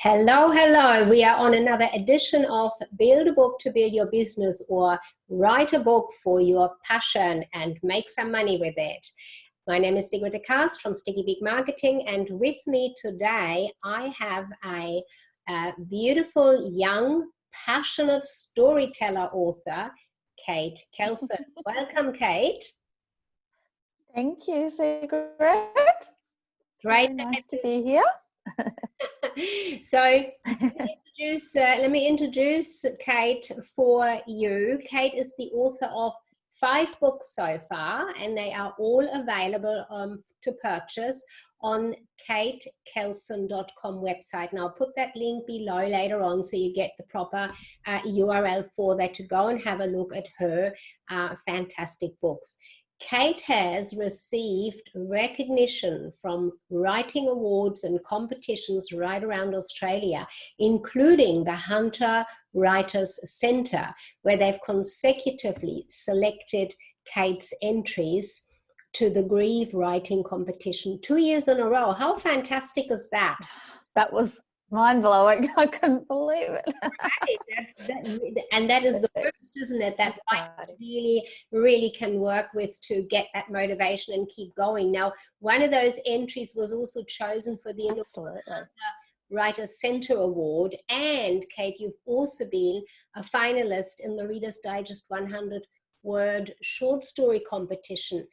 Hello, hello. We are on another edition of Build a Book to Build Your Business, or write a book for your passion and make some money with it. My name is Sigrid de Cast from Sticky Big Marketing, and with me today I have a beautiful, young, passionate storyteller author, Kate Kelsen. Welcome, Kate. Thank you, Sigrid. Great. Nice to be here. So let me introduce Kate for you. Kate is the author of 5 books so far, and they are all available to purchase on katekelsen.com website. Now I'll put that link below later on so you get the proper URL for that to go and have a look at her fantastic books. Kate has received recognition from writing awards and competitions right around Australia, including the Hunter Writers Centre, where they've consecutively selected Kate's entries to the Grieve Writing Competition 2 years in a row. How fantastic is that? That was mind-blowing. I couldn't believe it. Right. And that is the boost, isn't it? That writers really can work with to get that motivation and keep going. Now, one of those entries was also chosen for the Writers Centre Award. And Kate, you've also been a finalist in the Reader's Digest 100-word short story competition.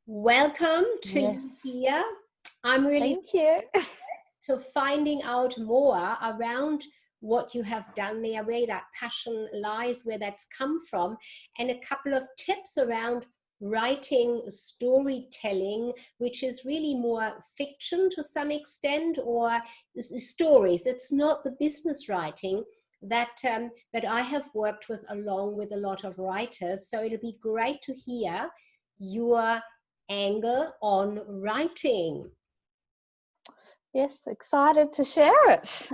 Welcome to you here. I'm really Thank you. to finding out more around what you have done there, where that passion lies, where that's come from, and a couple of tips around writing storytelling, which is really more fiction to some extent, or stories. It's not the business writing that I have worked with, along with a lot of writers. So it'll be great to hear your angle on writing. Yes, excited to share it.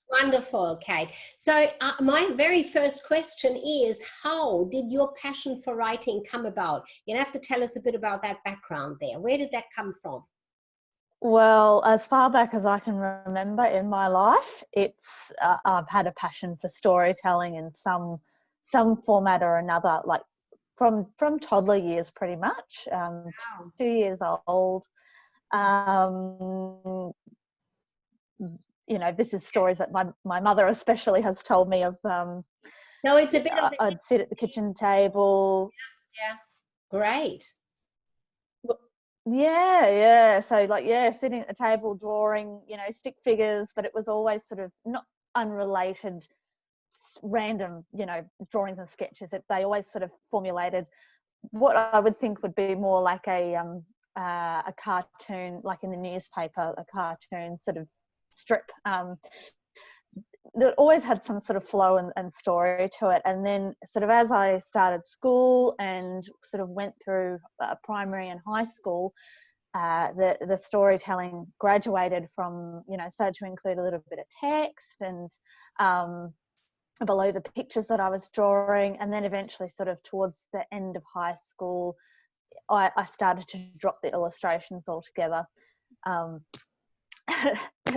Wonderful, Kate. So my very first question is, how did your passion for writing come about? You'll have to tell us a bit about that background there. Where did that come from? Well, as far back as I can remember in my life, it's I've had a passion for storytelling in some format or another, like from toddler years, pretty much. Wow. 2 years old. You know, this is stories that my mother especially has told me of. No, it's a bit of I'd sit at the kitchen table. Yeah. Great. Yeah. So sitting at the table, drawing, stick figures, but it was always sort of not unrelated, random, drawings and sketches. They always sort of formulated what I would think would be more like a cartoon, like in the newspaper, a cartoon sort of strip. That always had some sort of flow and story to it. And then sort of as I started school and sort of went through primary and high school, the storytelling graduated from, started to include a little bit of text and below the pictures that I was drawing. And then eventually sort of towards the end of high school, I started to drop the illustrations altogether.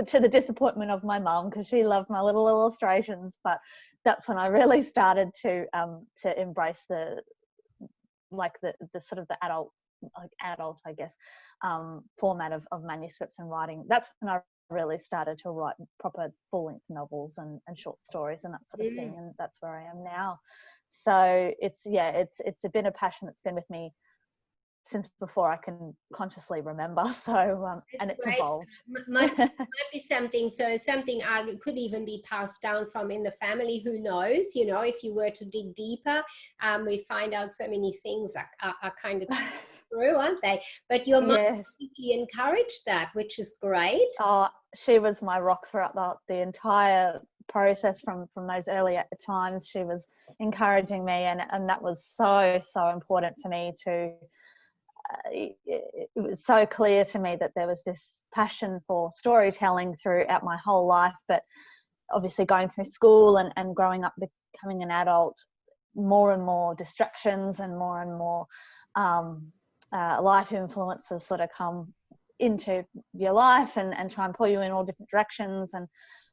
To the disappointment of my mum, because she loved my little illustrations, but that's when I really started to embrace the sort of the adult, I guess, format of manuscripts and writing. That's when I really started to write proper full-length novels and short stories and that sort of thing, and that's where I am now. So it's been a passion that's been with me since before I can consciously remember. So and it's great. evolved. Might be something. So something could even be passed down from in the family. Who knows? If you were to dig deeper, we find out so many things are kind of true, aren't they? But your mom obviously encouraged that, which is great. Oh, she was my rock throughout the entire process from those early times. She was encouraging me, and that was so important for me to. It was so clear to me that there was this passion for storytelling throughout my whole life, but obviously going through school and growing up, becoming an adult, more and more distractions and more life influences sort of come into your life and try and pull you in all different directions, and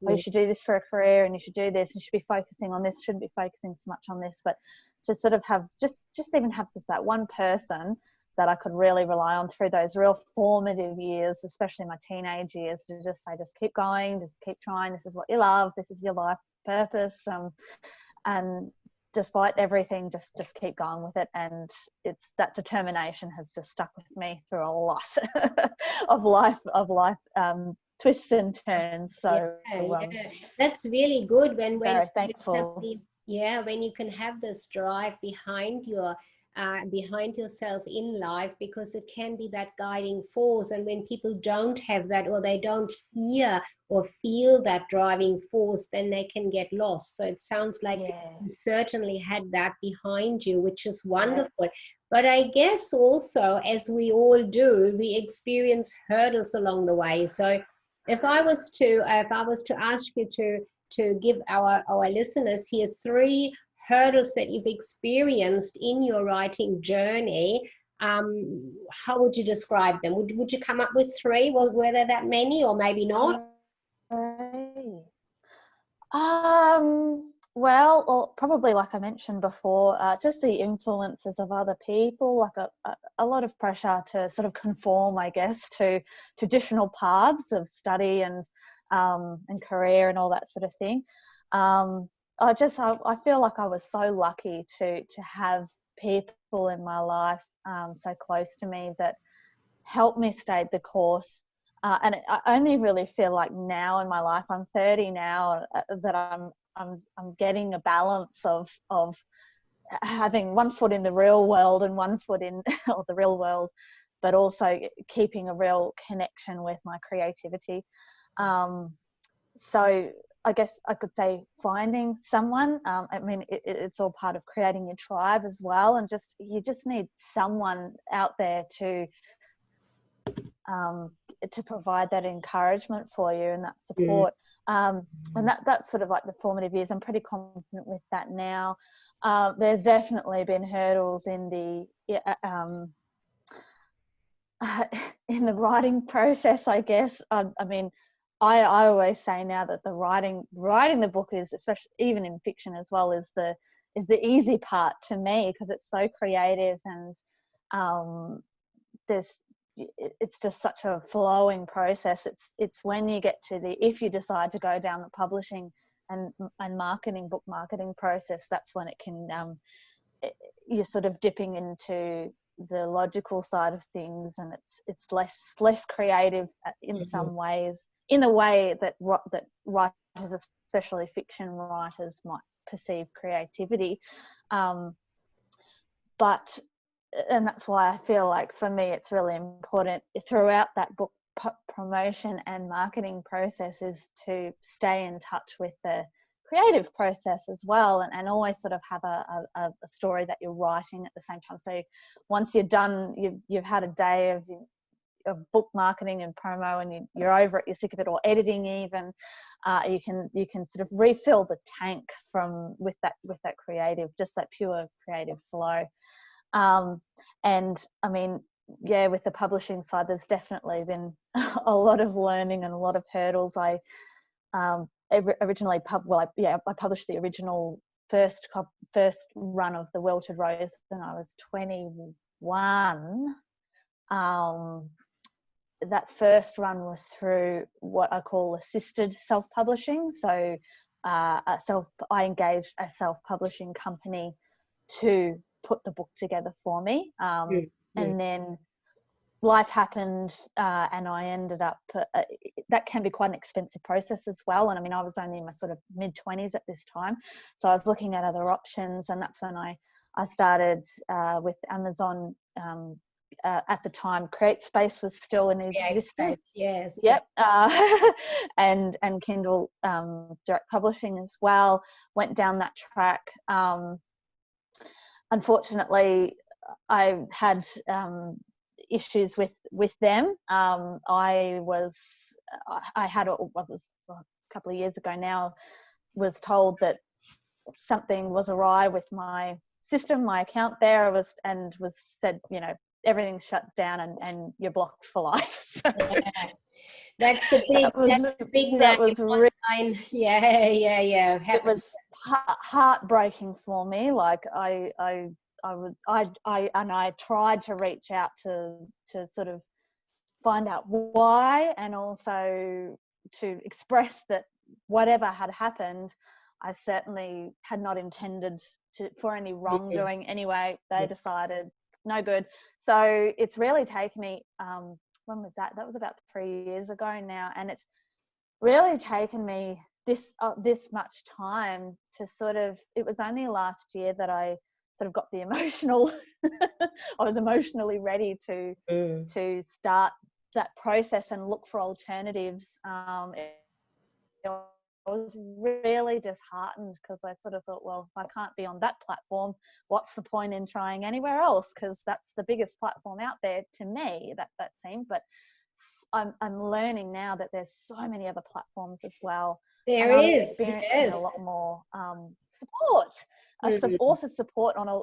oh, you should do this for a career, and you should do this, and you should be focusing on this, shouldn't be focusing so much on this. But to sort of have just even have just that one person that I could really rely on through those real formative years, especially my teenage years, to just say, just keep going, just keep trying, this is what you love, this is your life purpose, and despite everything, just keep going with it. And it's that determination has just stuck with me through a lot of life twists and turns. So that's really good when very thankful. When you can have this drive behind yourself in life, because it can be that guiding force. And when people don't have that, or they don't hear or feel that driving force, then they can get lost. So it sounds like you certainly had that behind you, which is wonderful. But I guess also, as we all do, we experience hurdles along the way. So if I was to ask you to give our listeners here 3 hurdles that you've experienced in your writing journey, how would you describe them? Would you come up with 3? Were there that many, or maybe not? Well, probably like I mentioned before, just the influences of other people, like a lot of pressure to sort of conform, I guess, to traditional paths of study and career and all that sort of thing. I feel like I was so lucky to have people in my life so close to me that helped me stay the course. And I only really feel like now in my life, I'm 30 now, that I'm getting a balance of having one foot in the real world and one foot in the real world, but also keeping a real connection with my creativity. So I guess I could say finding someone. I mean, it's all part of creating your tribe as well, and you just need someone out there to provide that encouragement for you and that support. And that's sort of like the formative years. I'm pretty confident with that now. There's definitely been hurdles in the writing process, I guess. I mean, I always say now that the writing the book is, especially even in fiction as well, is the easy part to me, because it's so creative, and it's just such a flowing process. It's when you get to if you decide to go down the publishing and book marketing process, that's when it can you're sort of dipping into the logical side of things, and it's less creative in some ways, in the way that writers, especially fiction writers, might perceive creativity. But and that's why I feel like for me it's really important throughout that book promotion and marketing process is to stay in touch with the creative process as well, and always sort of have a story that you're writing at the same time. So once you're done, you've had a day of book marketing and promo, and you're over it, you're sick of it, or editing even, you can sort of refill the tank with that creative, just that pure creative flow. And I mean, with the publishing side, there's definitely been a lot of learning and a lot of hurdles. I originally I published the original first run of The Welted Rose when I was 21. That first run was through what I call assisted self-publishing. So I engaged a self-publishing company to put the book together for me, and then life happened, and I ended up that can be quite an expensive process as well. And I mean, I was only in my sort of mid-20s at this time, so I was looking at other options, and that's when I started with Amazon. At the time, Create Space was still in existence. Yes. Yep. And Kindle direct publishing as well. Went down that track. Unfortunately, I had issues with them. I had a couple of years ago now, was told that something was awry with my system, my account there. Was said, everything's shut down and you're blocked for life. So Yeah. That's the big that name was really, online. Yeah. it was heartbreaking for me. Like I tried to reach out to sort of find out why, and also to express that whatever had happened, I certainly had not intended for any wrongdoing anyway. They decided no good. So it's really taken me, when was that? That was about 3 years ago now, and it's really taken me this much time to sort of, it was only last year that I sort of got the emotional I was emotionally ready to start that process and look for alternatives. I was really disheartened because I sort of thought, well, if I can't be on that platform, what's the point in trying anywhere else? Because that's the biggest platform out there to me, that seemed. But I'm learning now that there's so many other platforms as well. There And I'm is, experiencing yes. a lot more support, author support on a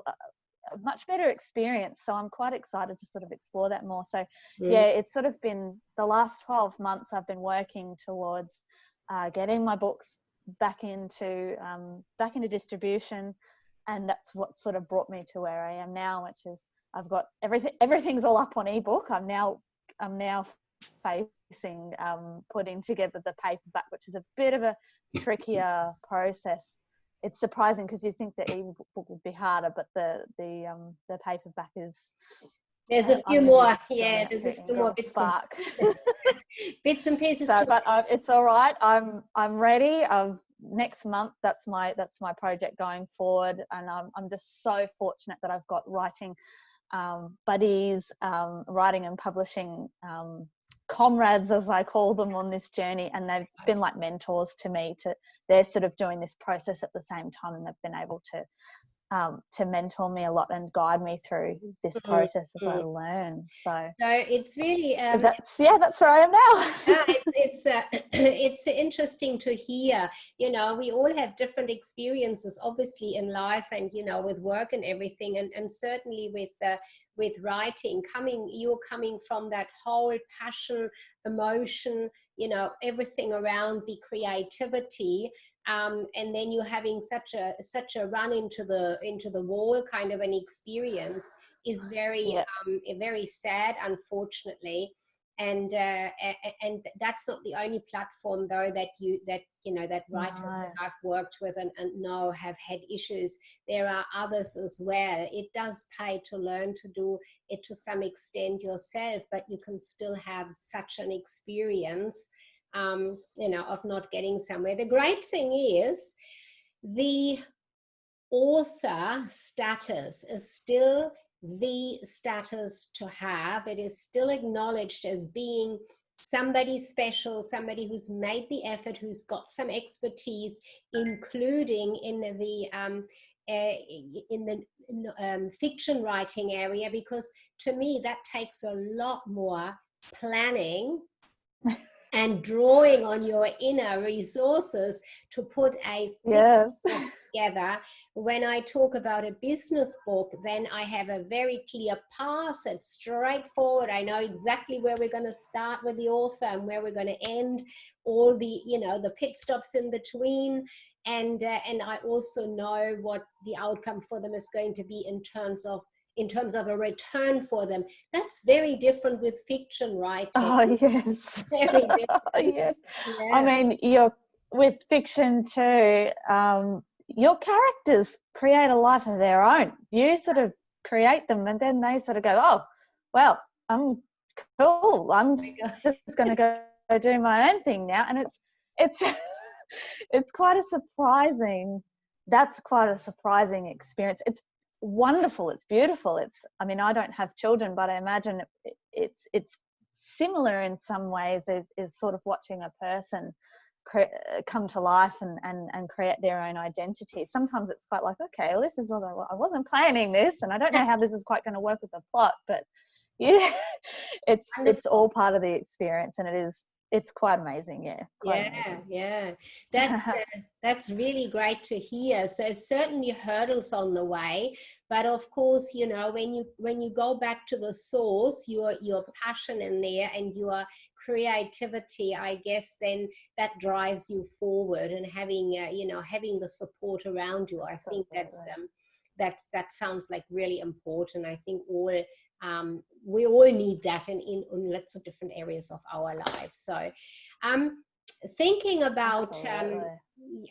much better experience. So I'm quite excited to sort of explore that more. So yeah, it's sort of been the last 12 months I've been working towards getting my books back into distribution, and that's what sort of brought me to where I am now, which is I've got everything's all up on ebook. I'm now facing putting together the paperback, which is a bit of a trickier process. It's surprising because you think the ebook would be harder, but the paperback is. There's a few more, yeah. There's a few more bits and pieces. So, but it's all right. I'm ready. Next month, that's my project going forward, and I'm just so fortunate that I've got writing buddies, writing and publishing comrades, as I call them, on this journey, and they've been like mentors to me. They're sort of doing this process at the same time, and they've been able to mentor me a lot and guide me through this process as I learn. So it's really that's where I am now. It's interesting to hear. You know, we all have different experiences, obviously, in life, and with work and everything, and certainly with writing. You're coming from that whole passion, emotion, everything around the creativity. And then you're having such a run into the wall kind of an experience is very very sad, unfortunately. And that's not the only platform though that writers that I've worked with and know have had issues. There are others as well. It does pay to learn to do it to some extent yourself, but you can still have such an experience of not getting somewhere. The great thing is the author status is still the status to have. It is still acknowledged as being somebody special, somebody who's made the effort, who's got some expertise, including in the fiction writing area, because to me that takes a lot more planning and drawing on your inner resources to put a book together. When I talk about a business book, then I have a very clear path. It's straightforward. I know exactly where we're going to start with the author and where we're going to end, all the the pit stops in between, and I also know what the outcome for them is going to be in terms of a return for them. That's very different with fiction writing. Oh, yes. Very different. Yes. Yeah. I mean, with fiction too, your characters create a life of their own. You sort of create them, and then they sort of go, oh, well, I'm cool. I'm just going to go do my own thing now. And it's quite a surprising, that's quite a surprising experience. It's wonderful. It's beautiful. I mean, I don't have children, but I imagine it's similar in some ways is sort of watching a person come to life and create their own identity. Sometimes it's quite like, okay, well, this is what I wasn't planning this, and I don't know how this is quite going to work with the plot, but yeah, it's all part of the experience, and it's quite amazing. Yeah, quite amazing. Yeah. That's really great to hear. So certainly hurdles on the way, but of course, you know, when you go back to the source, your passion in there and your creativity, I guess, then that drives you forward. And having you know, having the support around you, I think that sounds like really important. I think we all need that in lots of different areas of our lives. So thinking about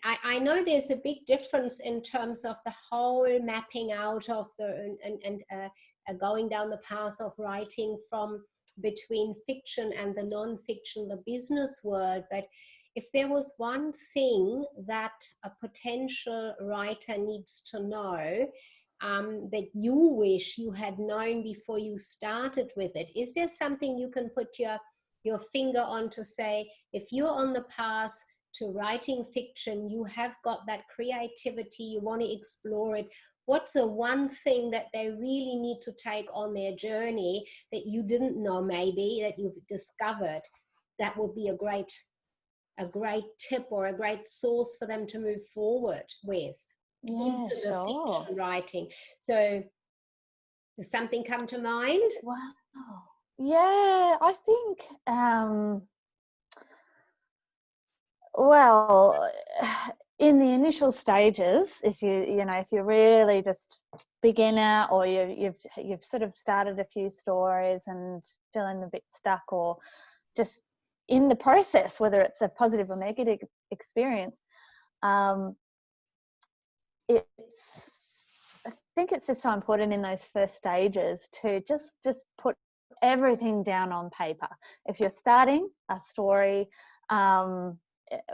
I know there's a big difference in terms of the whole mapping out of the and going down the path of writing from between fiction and the non-fiction, the business world. But if there was one thing that a potential writer needs to know, that you wish you had known before you started with it, is there something you can put your finger on to say, if you're on the path to writing fiction, you have got that creativity, you want to explore it, what's the one thing that they really need to take on their journey that you didn't know, maybe that you've discovered, that would be a great tip or a great source for them to move forward with into the fiction writing? So does something come to mind? Wow. Yeah, I think well, in the initial stages, if you're really just beginner, or you've sort of started a few stories and feeling a bit stuck, or just in the process, whether it's a positive or negative experience, I think it's just so important in those first stages to just put everything down on paper. If you're starting a story,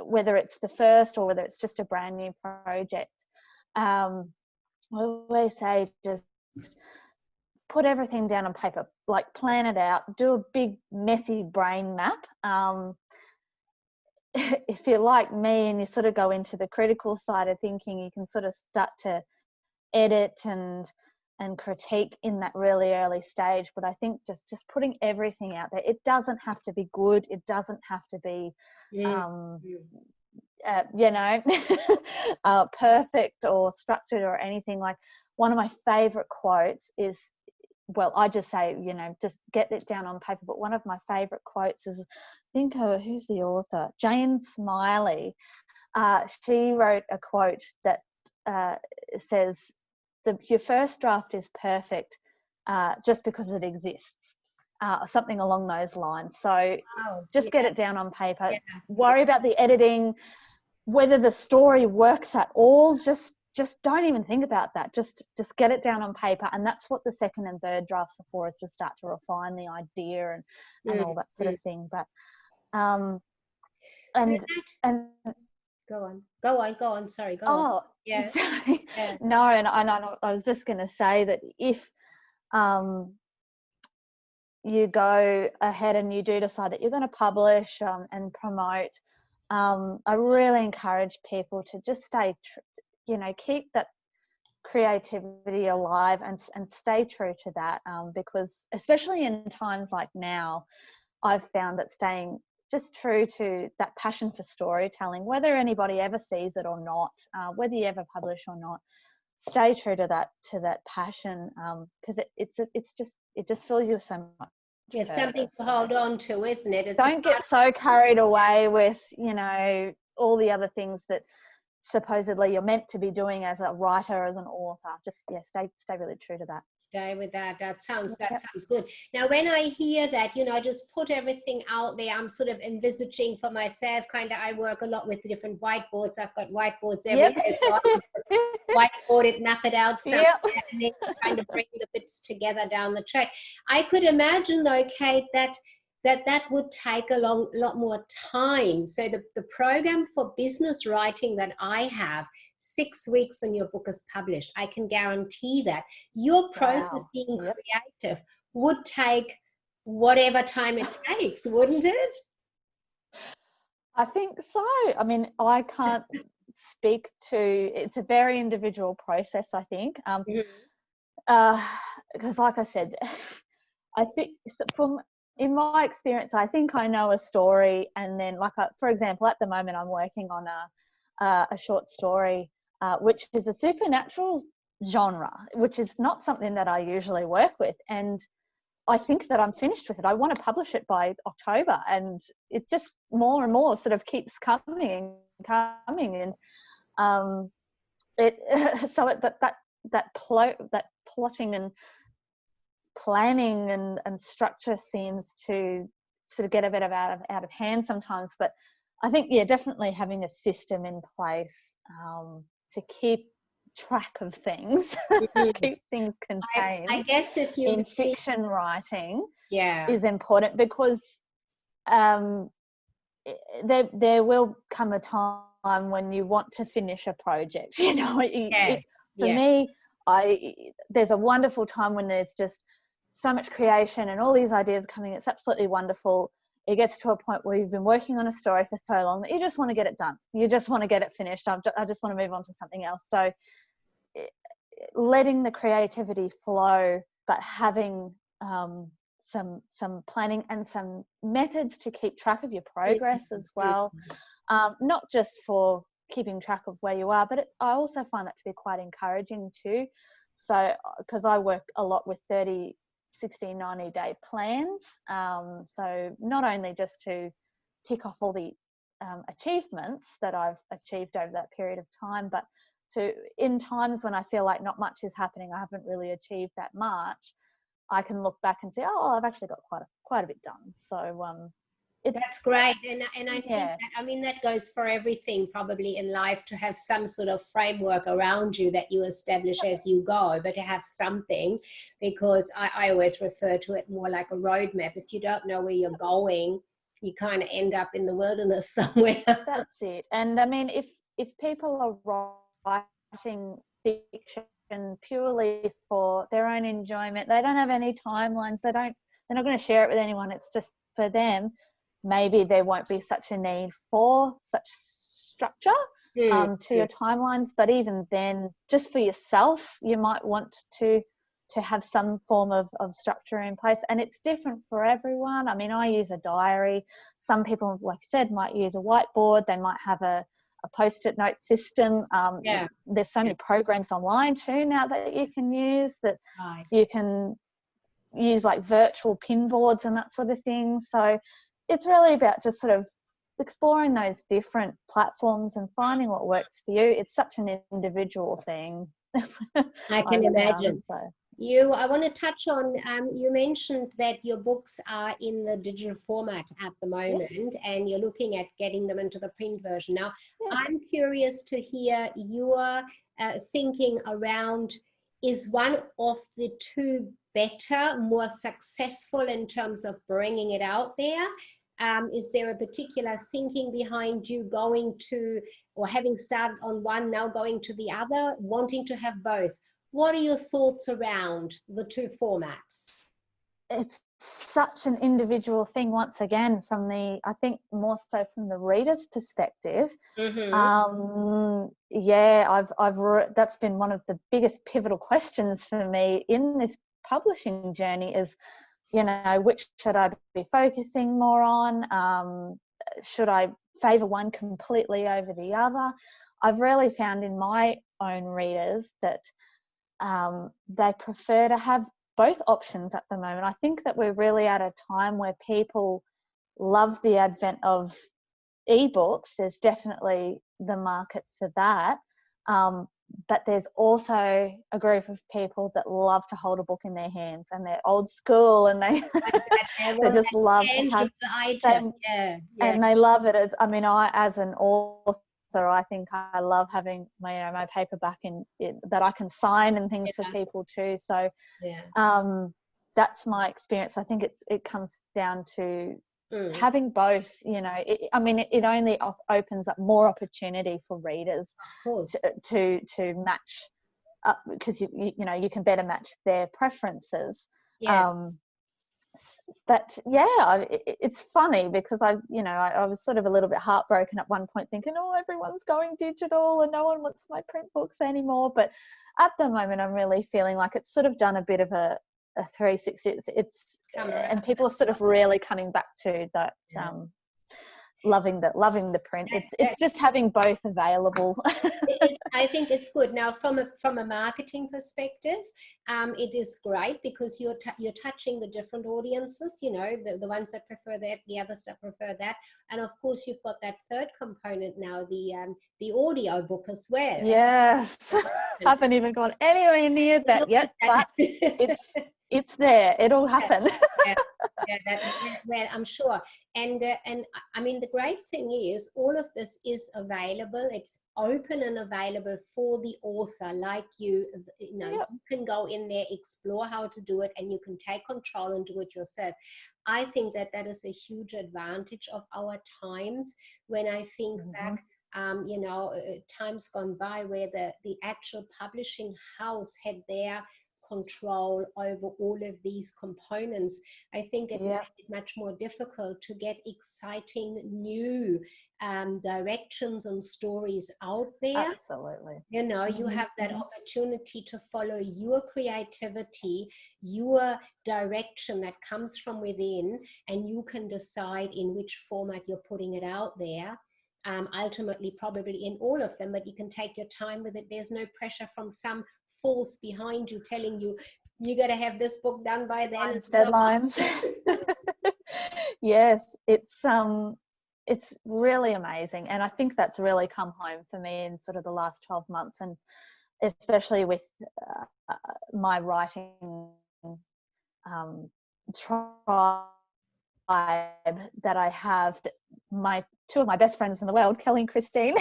whether it's the first or whether it's just a brand new project, I always say just put everything down on paper, like plan it out, do a big messy brain map. If you're like me and you sort of go into the critical side of thinking, you can sort of start to edit and critique in that really early stage. But I think just putting everything out there, it doesn't have to be good, it doesn't have to be perfect or structured or anything. Like, one of my favorite quotes is, well, I just say, just get it down on paper, but one of my favorite quotes is, I think, who's the author? Jane Smiley. She wrote a quote that says, your first draft is perfect just because it exists, something along those lines. So get it down on paper. Worry about the editing, whether the story works at all. Just don't even think about that. Just get it down on paper, and that's what the second and third drafts are for, is to start to refine the idea and all that sort of thing. But Go on. Sorry, go on. Yeah. Sorry. Yeah. No, and I was just going to say that if you go ahead and you do decide that you're going to publish and promote, I really encourage people to just stay, keep that creativity alive and stay true to that, because especially in times like now, I've found that staying just true to that passion for storytelling, whether anybody ever sees it or not, whether you ever publish or not, stay true to that passion, because it just fills you with so much. It's something to hold on to, isn't it? Don't get so carried away with all the other things that supposedly you're meant to be doing as a writer, as an author. Just stay really true to that. Stay with that. That sounds good. Now, when I hear that, just put everything out there, I'm sort of envisaging for myself, I work a lot with different whiteboards. I've got whiteboards everywhere, so I just whiteboard it, map it out somewhere, and then kind of bring the bits together down the track. I could imagine, though, Kate, that would take a lot more time. So the program for business writing that I have, 6 weeks and your book is published, I can guarantee that your process being creative would take whatever time it takes, wouldn't it? I think so. I mean, I can't speak to, it's a very individual process, I think. Because like I said, I think in my experience, I think I know a story, and then, like, for example, at the moment I'm working on a short story, which is a supernatural genre, which is not something that I usually work with, and I think that I'm finished with it. I want to publish it by October, and it just more and more sort of keeps coming and coming, and it so that plotting and planning and structure seems to sort of get a bit out of hand sometimes. But I think, yeah, definitely having a system in place to keep track of things, keep things contained. I guess if you in fiction writing, yeah, is important, because there will come a time when you want to finish a project. You know, for me, there's a wonderful time when there's just so much creation and all these ideas coming. It's absolutely wonderful. It gets to a point where you've been working on a story for so long that you just want to get it done. You just want to get it finished. I just want to move on to something else. So letting the creativity flow, but having some planning and some methods to keep track of your progress as well. Not just for keeping track of where you are, but I also find that to be quite encouraging too. So, because I work a lot with 30, 60, 90-day plans. So not only just to tick off all the achievements that I've achieved over that period of time, but to, in times when I feel like not much is happening, I haven't really achieved that much, I can look back and say, oh, I've actually got quite a bit done. So that's great. And I think yeah. that goes for everything probably in life, to have some sort of framework around you that you establish as you go, but to have something, because I always refer to it more like a roadmap. If you don't know where you're going, you kind of end up in the wilderness somewhere. That's it. And I mean, if people are writing fiction purely for their own enjoyment, they don't have any timelines, they're not going to share it with anyone, it's just for them, maybe there won't be such a need for such structure to your timelines. But even then, just for yourself, you might want to have some form of structure in place, and it's different for everyone. I mean, I use a diary. Some people, like I said, might use a whiteboard. They might have a post-it note system. There's so many programs online too now that you can use, that you can use, like virtual pin boards and that sort of thing. So it's really about just sort of exploring those different platforms and finding what works for you. It's such an individual thing. I can imagine. I want to touch on, you mentioned that your books are in the digital format at the moment, yes, and you're looking at getting them into the print version. Now, I'm curious to hear your thinking around, is one of the two better, more successful in terms of bringing it out there? Is there a particular thinking behind you going to, or having started on one, now going to the other, wanting to have both? What are your thoughts around the two formats? It's such an individual thing, once again, I think more so from the reader's perspective. Mm-hmm. That's been one of the biggest pivotal questions for me in this publishing journey is, which should I be focusing more on? Should I favour one completely over the other? I've really found in my own readers that they prefer to have both options at the moment. I think that we're really at a time where people love the advent of ebooks. There's definitely the market for that. But there's also a group of people that love to hold a book in their hands, and they're old school, and they just love to have them, and they love it. As an author, I think I love having my paperback that I can sign and things for people too. So that's my experience. I think it comes down to having both. It only opens up more opportunity for readers to match up, because you can better match their preferences. But it's funny because I was sort of a little bit heartbroken at one point, thinking, oh, everyone's going digital and no one wants my print books anymore. But at the moment, I'm really feeling like it's sort of done a bit of a a 360. It's Come around. and people are sort of really coming back to that. Loving the print. It's just having both available. I think it's good. Now, from a marketing perspective, it is great because you're touching the different audiences. You know, the ones that prefer that, the others that prefer that, and of course, you've got that third component now, the audio book as well. Yes, haven't even gone anywhere near that yet, but it's there. It'll happen. Well, I'm sure. And I mean, the great thing is all of this is available. It's open and available for the author, like you know, you can go in there, explore how to do it, and you can take control and do it yourself. I think that is a huge advantage of our times. When I think back, you know, times gone by where the actual publishing house had their control over all of these components, I think it made it much more difficult to get exciting new directions and stories out there. Absolutely. You know, you have that opportunity to follow your creativity, your direction that comes from within, and you can decide in which format you're putting it out there. Ultimately, probably in all of them, but you can take your time with it. There's no pressure from some force behind you telling you got to have this book done by then. Deadlines. Yes, it's really amazing, and I think that's really come home for me in sort of the last 12 months, and especially with my writing tribe that I have. Two of my best friends in the world, Kelly and Christine,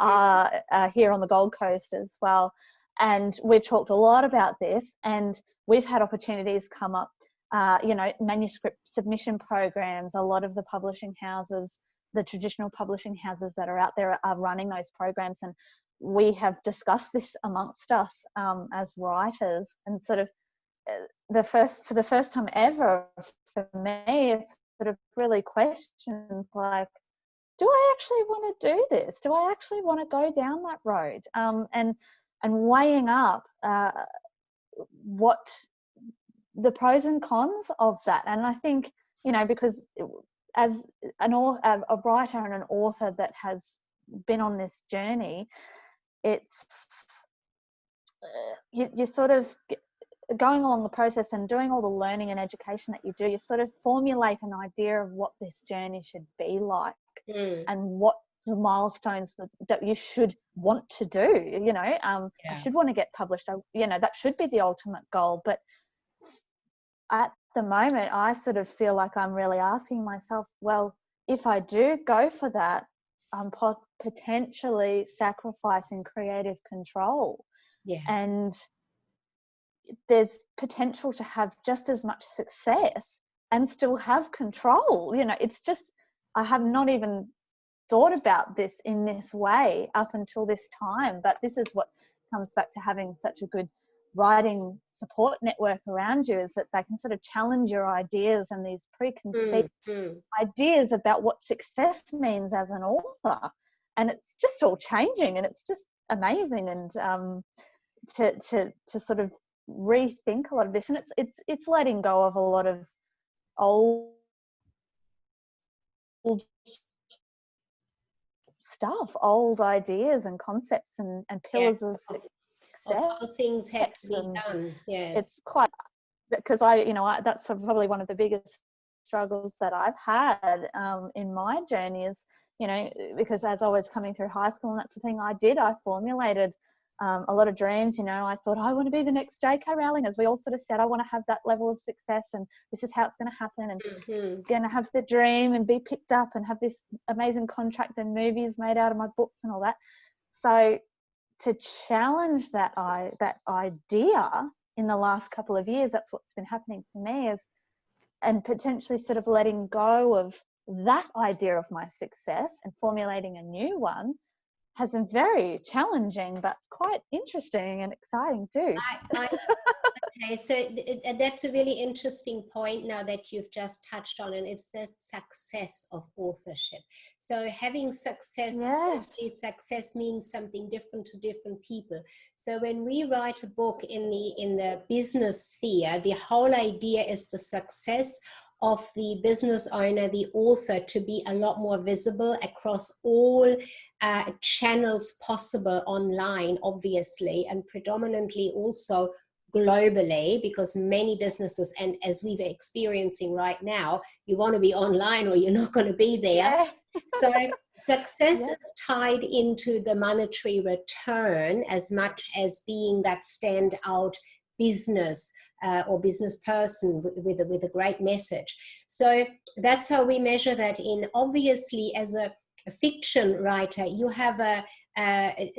are here on the Gold Coast as well. And we've talked a lot about this, and we've had opportunities come up, you know, manuscript submission programs. A lot of the publishing houses, the traditional publishing houses that are out there are running those programs. And we have discussed this amongst us as writers, and sort of for the first time ever for me, it's sort of really questioned, like, do I actually want to do this? Do I actually want to go down that road? And weighing up what the pros and cons of that. And I think, you know, because as a writer and an author that has been on this journey, it's you sort of going along the process and doing all the learning and education that you do, you sort of formulate an idea of what this journey should be like and what the milestones that you should want to do. You know, I should want to get published. You know, that should be the ultimate goal. But at the moment, I sort of feel like I'm really asking myself, well, if I do go for that, I'm potentially sacrificing creative control. And there's potential to have just as much success and still have control. You know, it's just, I have not even thought about this in this way up until this time, but this is what comes back to having such a good writing support network around you, is that they can sort of challenge your ideas and these preconceived ideas about what success means as an author. And it's just all changing, and it's just amazing. And to sort of rethink a lot of this, and it's letting go of a lot of old stuff, old ideas and concepts and pillars of success. Of how things have to be done. Yes, it's quite, because that's probably one of the biggest struggles that I've had in my journey is, you know, because as I was coming through high school, and that's the thing I formulated a lot of dreams. You know, I thought, I want to be the next J.K. Rowling, as we all sort of said. I want to have that level of success, and this is how it's going to happen, and going to have the dream and be picked up and have this amazing contract and movies made out of my books and all that. So to challenge that idea in the last couple of years, that's what's been happening for me, is, and potentially sort of letting go of that idea of my success and formulating a new one has been very challenging, but quite interesting and exciting too. Okay, so that's a really interesting point now that you've just touched on, and it's the success of authorship. So having success, Yes. success means something different to different people. So when we write a book in the business sphere, the whole idea is the success of the business owner, the author, to be a lot more visible across all channels possible online, obviously, and predominantly also globally, because many businesses, and as we're experiencing right now, you want to be online or you're not going to be there. Yeah. So success Yeah. is tied into the monetary return as much as being that standout business or business person with a great message. So that's how we measure that in. Obviously, as a fiction writer, you have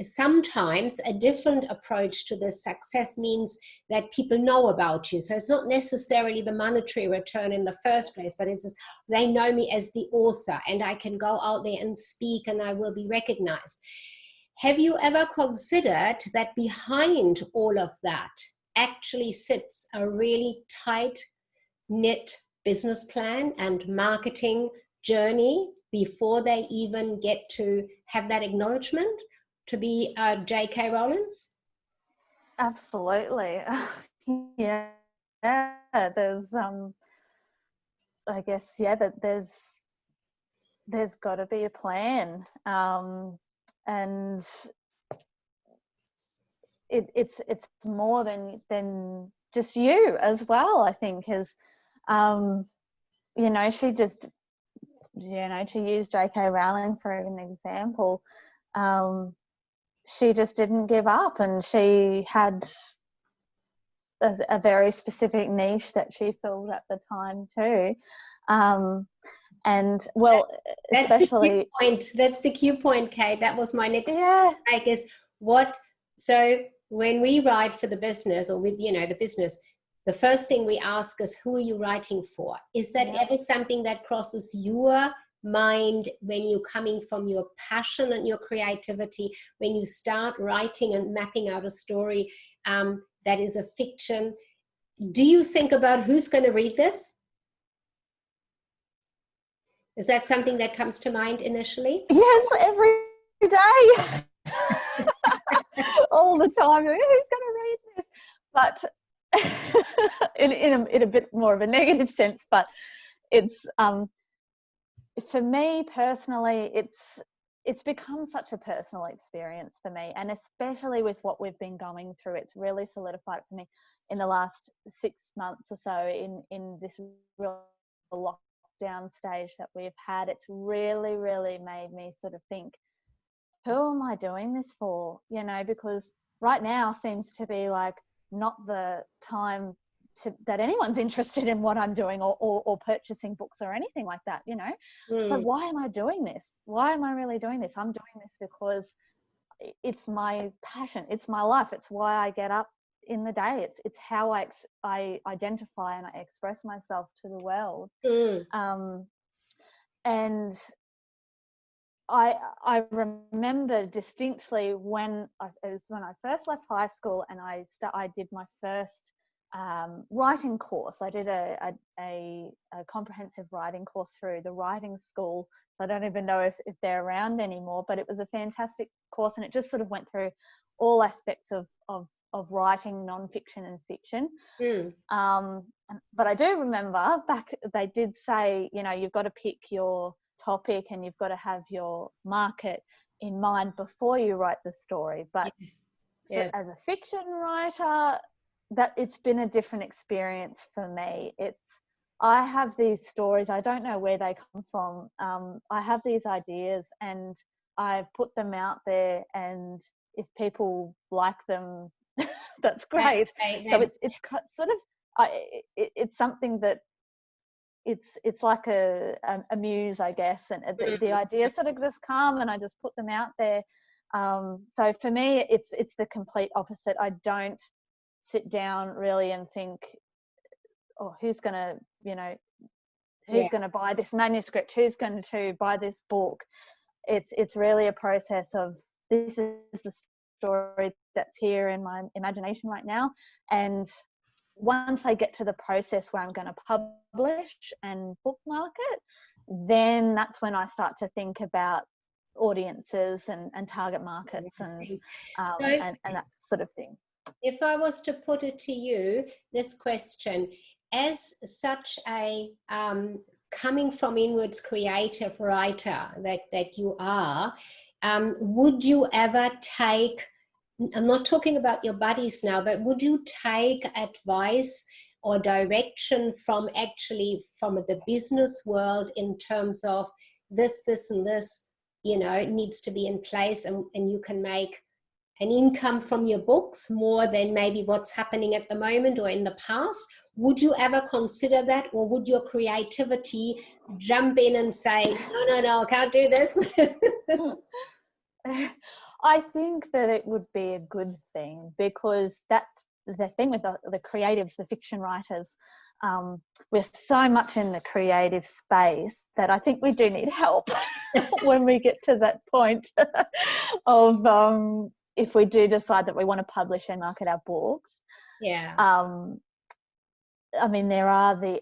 sometimes a different approach to this. Success means that people know about you. So it's not necessarily the monetary return in the first place, but it's they know me as the author, and I can go out there and speak and I will be recognized. Have you ever considered that behind all of that actually sits a really tight knit business plan and marketing journey before they even get to have that acknowledgement to be J.K. Rowling's? Absolutely. Yeah. There's I guess, yeah, that there's got to be a plan. And it's more than just you as well, I think, is she just, to use J.K. Rowling for an example, she just didn't give up, and she had a very specific niche that she filled at the time too. And well, that's especially the key point. That's the key point, Kate. That was my next point, is what. So when we write for the business, or with the business, the first thing we ask is, who are you writing for? Is that ever something that crosses your mind when you're coming from your passion and your creativity, when you start writing and mapping out a story that is a fiction? Do you think about who's going to read this? Is that something that comes to mind initially? Yes, every day. All the time. Who's going to read this? But in a bit more of a negative sense, but it's for me personally, it's become such a personal experience for me, and especially with what we've been going through, it's really solidified for me in the last 6 months or so in this real lockdown stage that we've had. It's really, really made me sort of think, who am I doing this for? Because right now seems to be like not the time that anyone's interested in what I'm doing or purchasing books or anything like that, So why am I doing this? Why am I really doing this? I'm doing this because it's my passion. It's my life. It's why I get up in the day. It's how I identify and I express myself to the world. And I remember distinctly when I first left high school, and I did my first writing course. I did a comprehensive writing course through the writing school. I don't even know if they're around anymore, but it was a fantastic course, and it just sort of went through all aspects of writing, non-fiction and fiction. But I do remember back, they did say, you've got to pick your topic and you've got to have your market in mind before you write the story. But as a fiction writer, that it's been a different experience for me. I have these stories, I don't know where they come from. I have these ideas and I put them out there, and if people like them, that's great. So it's sort of it's something that it's like a muse, I guess, and the ideas sort of just come and I just put them out there. So for me, it's the complete opposite. I don't sit down really and think, who's going to buy this manuscript, who's going to buy this book. It's really a process of, this is the story that's here in my imagination right now, and once I get to the process where I'm going to publish and bookmark it, then that's when I start to think about audiences and target markets and So that sort of thing. if I was to put it to you, this question, as such a coming from inwards creative writer that you are, would you ever take, I'm not talking about your buddies now, but would you take advice or direction from the business world in terms of this, and this, needs to be in place, and you can make an income from your books more than maybe what's happening at the moment or in the past? Would you ever consider that, or would your creativity jump in and say, no, I can't do this? I think that it would be a good thing, because that's the thing with the creatives, the fiction writers. We're so much in the creative space that I think we do need help when we get to that point of if we do decide that we want to publish and market our books. Yeah. I mean, there are the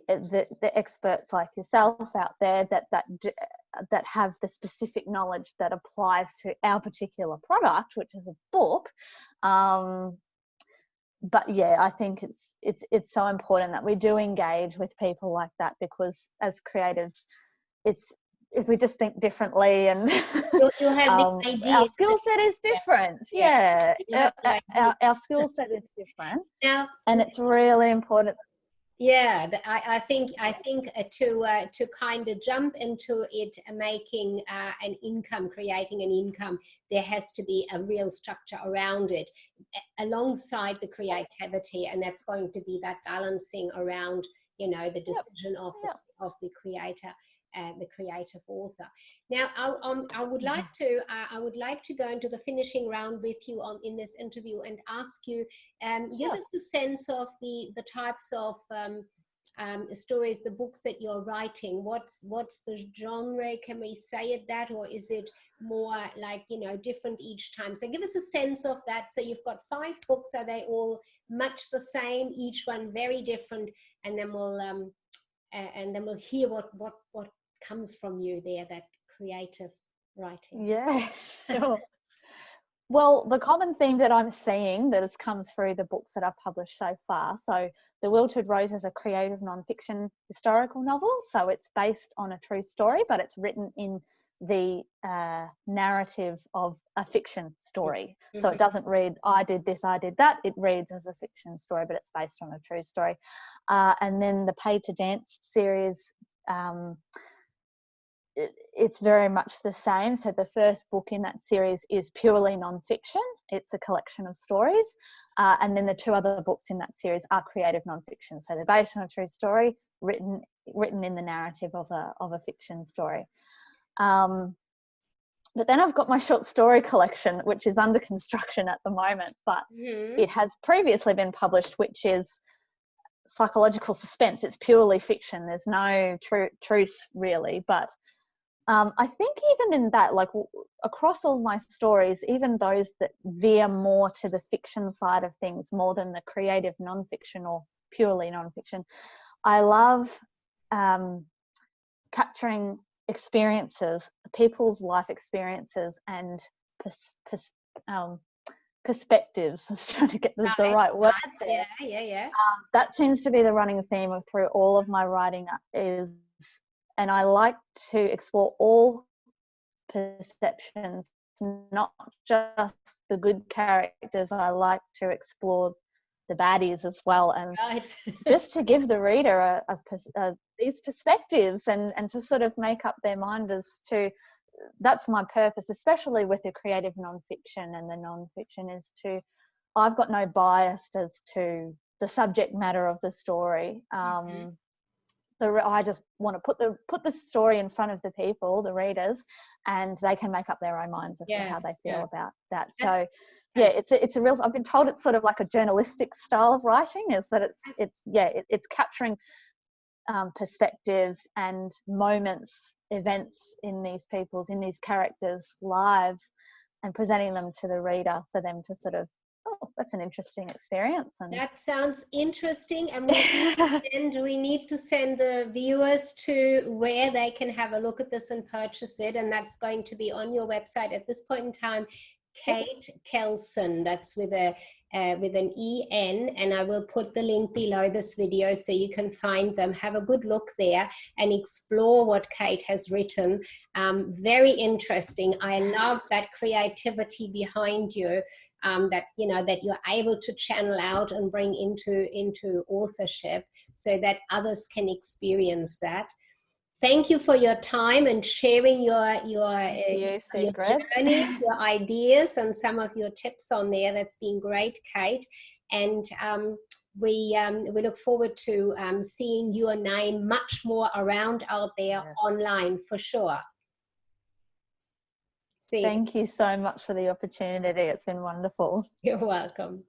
experts like yourself out there that have the specific knowledge that applies to our particular product, which is a book. But yeah, I think it's so important that we do engage with people like that, because as creatives, if we just think differently and you have this idea. Our skill set is different. Yeah. Our skill set is different. Now, and it's really important. Yeah, I think to kind of jump into it, making an income, creating an income, there has to be a real structure around it, alongside the creativity, and that's going to be that balancing around, the decision of the creator. The creative author. Now, I would like to go into the finishing round with you in this interview and ask you, give us a sense of the types of stories, the books that you're writing. What's the genre? Can we say it that, or is it more like different each time? So give us a sense of that. So you've got 5 books. Are they all much the same? Each one very different, and then we'll hear what comes from you there, that creative writing. Yeah, sure. Well, the common theme that I'm seeing that has come through the books that I've published so far, so The Wilted Rose is a creative non-fiction historical novel, so it's based on a true story, but it's written in the narrative of a fiction story. Mm-hmm. So it doesn't read, I did this, I did that. It reads as a fiction story, but it's based on a true story. And then the Paid to Dance series, it's very much the same. So the first book in that series is purely non-fiction. It's a collection of stories. And then the 2 other books in that series are creative non-fiction. So they're based on a true story, written in the narrative of a fiction story. But then I've got my short story collection, which is under construction at the moment, but it has previously been published, which is psychological suspense. It's purely fiction. There's no truth really, but I think even in that, like across all my stories, even those that veer more to the fiction side of things more than the creative non-fiction or purely non-fiction, I love capturing experiences, people's life experiences and perspectives. I was trying to get the right word there. Yeah. That seems to be the running theme through all of my writing and I like to explore all perceptions, not just the good characters. I like to explore the baddies as well, and just to give the reader these perspectives and to sort of make up their mind as to, that's my purpose, especially with the creative non-fiction and the non-fiction, is to, I've got no bias as to the subject matter of the story. I just want to put the story in front of the people, the readers, and they can make up their own minds as to how they feel about that. So it's a real, I've been told it's sort of like a journalistic style of writing, is that it's capturing perspectives and moments, events in these characters' lives, and presenting them to the reader for them to sort of, an interesting experience. And that sounds interesting, and we need to send the viewers to where they can have a look at this and purchase it, and that's going to be on your website at this point in time. Kate Kelsen, that's with an EN, and I will put the link below this video so you can find them. Have a good look there and explore what Kate has written. Very interesting. I love that creativity behind you, that that you're able to channel out and bring into authorship so that others can experience that. Thank you for your time and sharing your journey, your ideas, and some of your tips on there. That's been great, Kate. And we look forward to seeing your name much more around out there online for sure. Thank you so much for the opportunity. It's been wonderful. You're welcome.